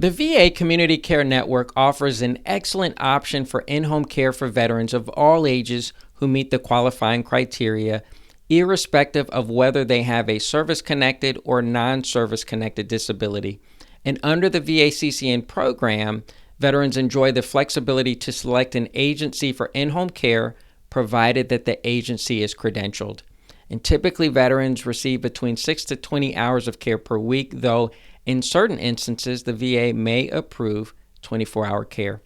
The VA Community Care Network offers an excellent option for in-home care for veterans of all ages who meet the qualifying criteria, irrespective of whether they have a service-connected or non-service-connected disability. And under the VA CCN program, veterans enjoy the flexibility to select an agency for in-home care, provided that the agency is credentialed. And typically, veterans receive between 6 to 20 hours of care per week, though in certain instances, the VA may approve 24-hour care.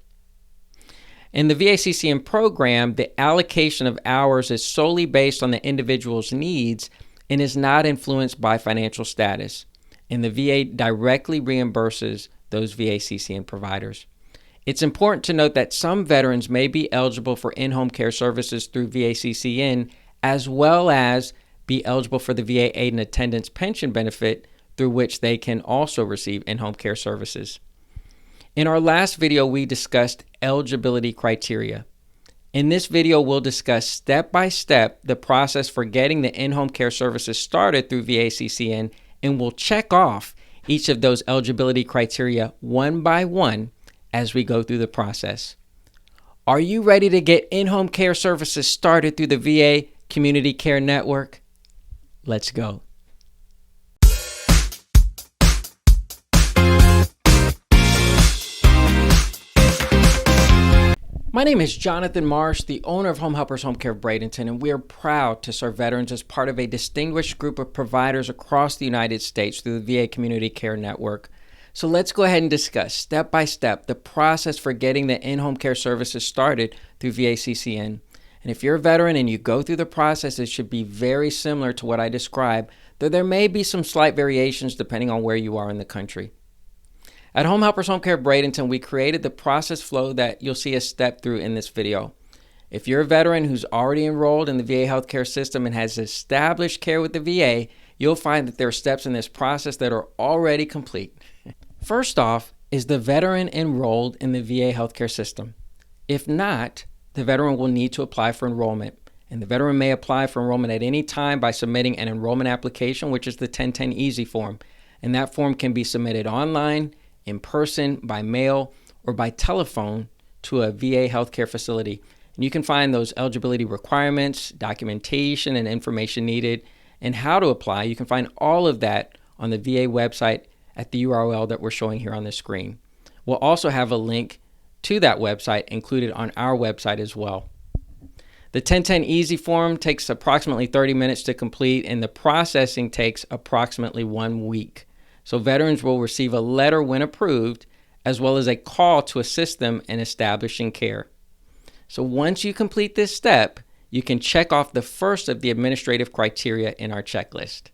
In the VA CCN program, the allocation of hours is solely based on the individual's needs and is not influenced by financial status. And the VA directly reimburses those VA CCN providers. It's important to note that some veterans may be eligible for in-home care services through VA CCN, as well as be eligible for the VA aid and attendance pension benefit, through which they can also receive in-home care services. In our last video, we discussed eligibility criteria. In this video, we'll discuss step-by-step the process for getting the in-home care services started through VA CCN, and we'll check off each of those eligibility criteria one by one as we go through the process. Are you ready to get in-home care services started through the VA Community Care Network? Let's go. My name is Jonathan Marsh, the owner of Home Helpers Home Care of Bradenton, and we are proud to serve veterans as part of a distinguished group of providers across the United States through the VA Community Care Network. So let's go ahead and discuss step by step the process for getting the in-home care services started through VA CCN. And if you're a veteran and you go through the process, it should be very similar to what I described, though there may be some slight variations depending on where you are in the country. At Home Helpers Home Care of Bradenton, we created the process flow that you'll see us step through in this video. If you're a veteran who's already enrolled in the VA healthcare system and has established care with the VA, you'll find that there are steps in this process that are already complete. First off, is the veteran enrolled in the VA healthcare system? If not, the veteran will need to apply for enrollment. And the veteran may apply for enrollment at any time by submitting an enrollment application, which is the 1010 Easy form. And that form can be submitted online, in person, by mail, or by telephone to a VA healthcare facility. And you can find those eligibility requirements, documentation, and information needed, and how to apply. You can find all of that on the VA website at the URL that we're showing here on the screen. We'll also have a link to that website included on our website as well. The 1010 Easy form takes approximately 30 minutes to complete, and the processing takes approximately 1 week. So veterans will receive a letter when approved, as well as a call to assist them in establishing care. So once you complete this step, you can check off the first of the administrative criteria in our checklist.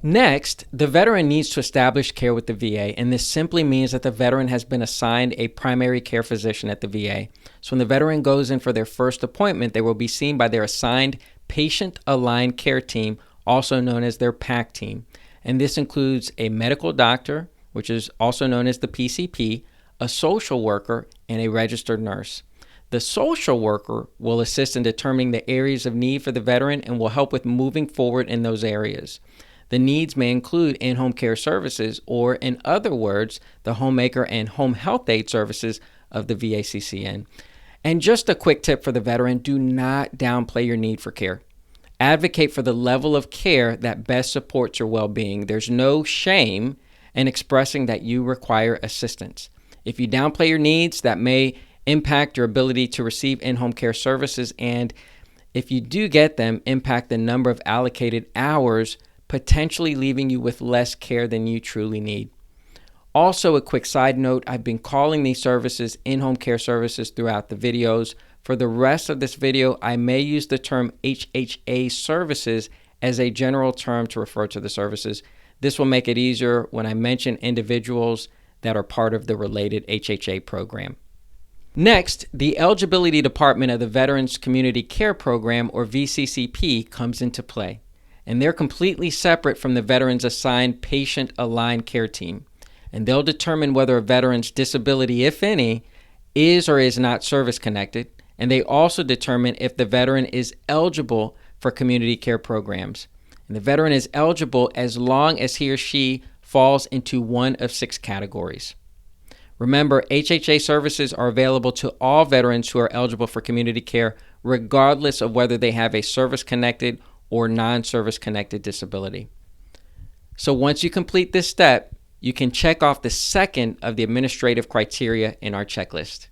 Next, the veteran needs to establish care with the VA, and this simply means that the veteran has been assigned a primary care physician at the VA. So when the veteran goes in for their first appointment, they will be seen by their assigned patient-aligned care team, also known as their PAC team. And this includes a medical doctor, which is also known as the PCP, a social worker, and a registered nurse. The social worker will assist in determining the areas of need for the veteran and will help with moving forward in those areas. The needs may include in-home care services, or in other words, the homemaker and home health aid services of the VA CCN. And just a quick tip for the veteran, do not downplay your need for care. Advocate for the level of care that best supports your well-being. There's no shame in expressing that you require assistance. If you downplay your needs, that may impact your ability to receive in-home care services, and if you do get them, impact the number of allocated hours, potentially leaving you with less care than you truly need. Also, a quick side note, I've been calling these services in-home care services throughout the videos. For the rest of this video, I may use the term HHA services as a general term to refer to the services. This will make it easier when I mention individuals that are part of the related HHA program. Next, the eligibility department of the Veterans Community Care Program, or VCCP, comes into play. And they're completely separate from the veteran's assigned patient-aligned care team. And they'll determine whether a veteran's disability, if any, is or is not service-connected. And they also determine if the veteran is eligible for community care programs. And the veteran is eligible as long as he or she falls into one of 6 categories. Remember, HHA services are available to all veterans who are eligible for community care, regardless of whether they have a service-connected or non-service-connected disability. So once you complete this step, you can check off the second of the administrative criteria in our checklist.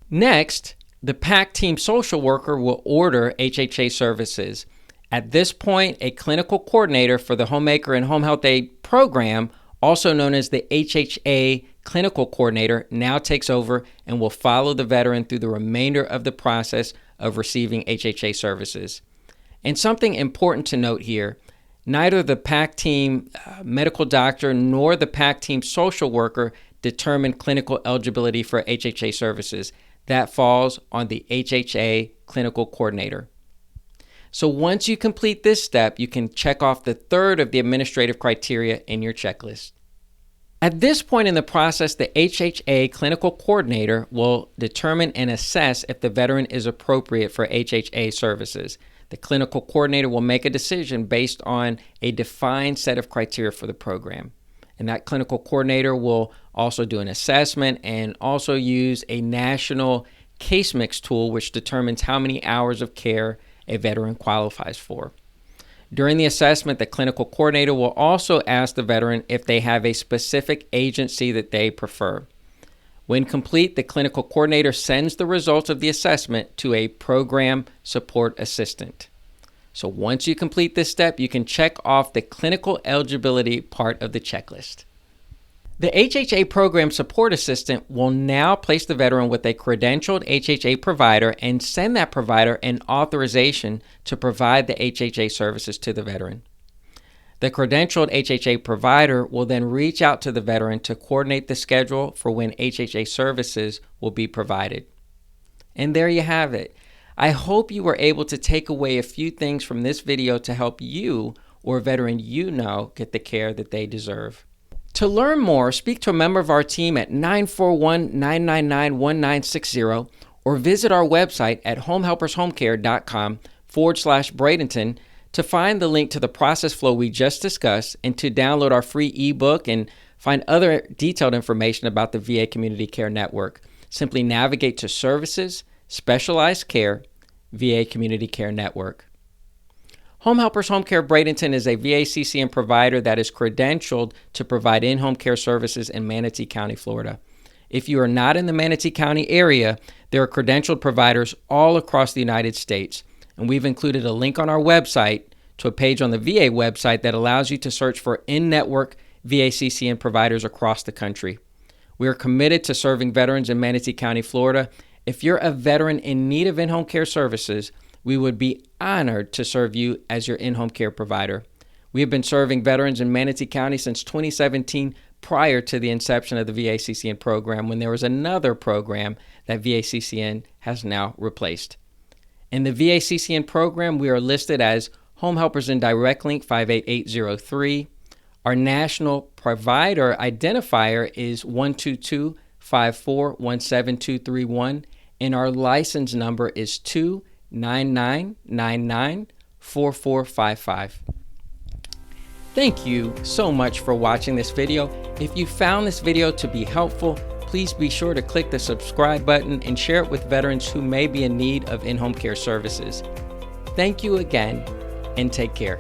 Next, the PAC team social worker will order HHA services. At this point, a clinical coordinator for the Homemaker and Home Health Aid program, also known as the HHA clinical coordinator, now takes over and will follow the veteran through the remainder of the process of receiving HHA services. And something important to note here, neither the PAC team medical doctor nor the PAC team social worker determine clinical eligibility for HHA services. That falls on the HHA clinical coordinator. So once you complete this step, you can check off the third of the administrative criteria in your checklist. At this point in the process, the HHA clinical coordinator will determine and assess if the veteran is appropriate for HHA services. The clinical coordinator will make a decision based on a defined set of criteria for the program. And that clinical coordinator will also do an assessment and also use a national case mix tool, which determines how many hours of care a veteran qualifies for. During the assessment, the clinical coordinator will also ask the veteran if they have a specific agency that they prefer. When complete, the clinical coordinator sends the results of the assessment to a program support assistant. So once you complete this step, you can check off the clinical eligibility part of the checklist. The HHA program support assistant will now place the veteran with a credentialed HHA provider and send that provider an authorization to provide the HHA services to the veteran. The credentialed HHA provider will then reach out to the veteran to coordinate the schedule for when HHA services will be provided. And there you have it. I hope you were able to take away a few things from this video to help you or a veteran you know get the care that they deserve. To learn more, speak to a member of our team at 941-999-1960 or visit our website at homehelpershomecare.com/Bradenton to find the link to the process flow we just discussed and to download our free ebook and find other detailed information about the VA Community Care Network. Simply navigate to Services, Specialized Care, VA Community Care Network. Home Helpers Home Care Bradenton is a VA CCN provider that is credentialed to provide in-home care services in Manatee County, Florida. If you are not in the Manatee County area, there are credentialed providers all across the United States, and we've included a link on our website to a page on the VA website that allows you to search for in-network VA CCN providers across the country. We are committed to serving veterans in Manatee County, Florida. If you're a veteran in need of in-home care services, we would be honored to serve you as your in-home care provider. We have been serving veterans in Manatee County since 2017, prior to the inception of the VA CCN program, when there was another program that VA CCN has now replaced. In the VA CCN program, we are listed as Home Helpers in Direct Link 58803. Our national provider identifier is 122-5417231, and our license number is 299994455. Thank you so much for watching this video. If you found this video to be helpful, please be sure to click the subscribe button and share it with veterans who may be in need of in-home care services. Thank you again, and take care.